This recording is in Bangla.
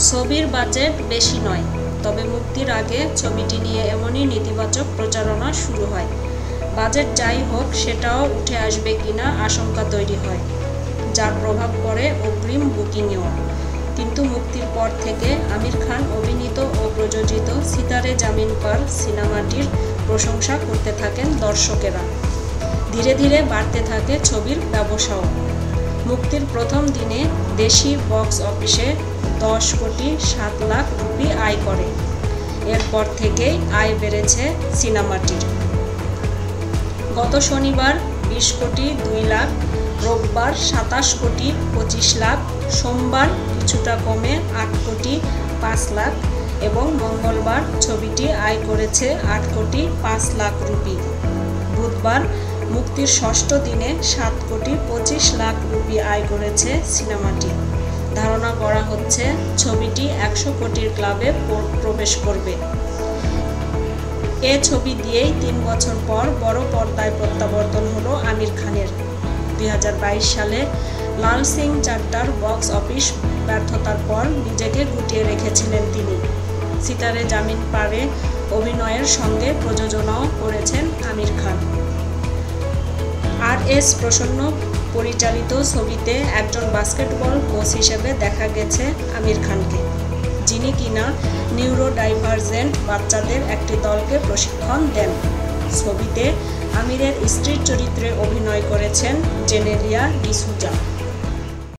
ছবির বাজেট বেশি নয়, তবে মুক্তির আগে ছবিটি নিয়ে এমনই নেতিবাচক প্রচারণা শুরু হয়। বাজেট যাই হোক, সেটাও উঠে আসবে কিনা আশঙ্কা তৈরি হয়, যার প্রভাব পড়ে অগ্রিম বুকিংয়েও। কিন্তু মুক্তির পর থেকে আমির খান অভিনীত ও প্রযোজিত সিতারে জামিন পার সিনেমাটির প্রশংসা করতে থাকেন দর্শকেরা। ধীরে ধীরে বাড়তে থাকে ছবির ব্যবসাও। মুক্তির প্রথম দিনে দেশি বক্স অফিসে 10,07,00,000 আয় করে। এরপর থেকেই আয় বেড়েছে সিনেমাটির। গত শনিবার 20,02,00,000, রোববার 27,25,00,000, সোমবার কিছুটা কমে 8,05,00,000 এবং মঙ্গলবার ছবিটি আয় করেছে 8,05,00,000 বুধবার মুক্তির ষষ্ঠ দিনে 7,25,00,000 আয় করেছে সিনেমাটি। ধারণা করা হচ্ছে ছবিটি 100 কোটির ক্লাবে প্রবেশ করবে। এ ছবি দিয়েই 3 বছর পর বড় পর্দায় প্রত্যাবর্তন হলো আমির খানের। 2022 সালে লাল সিং চাড্ডার বক্স অফিস ব্যর্থতার পর নিজেকে গুটিয়ে রেখেছিলেন তিনি। সিতারে জামিন পারে অভিনয়ের সঙ্গে প্রযোজনাও করেছেন আমির খান। RS প্রসন্ন পরিচালিত ছবিতে একজন বাস্কেটবল কোচ হিসেবে দেখা গেছে আমির খানকে, যিনি কিনা নিউরোডাইভার্জেন্ট বাচ্চাদের একটি দলকে প্রশিক্ষণ দেন। ছবিতে আমিরের স্ত্রীর চরিত্রে অভিনয় করেছেন জেনেলিয়া ডিসুজা।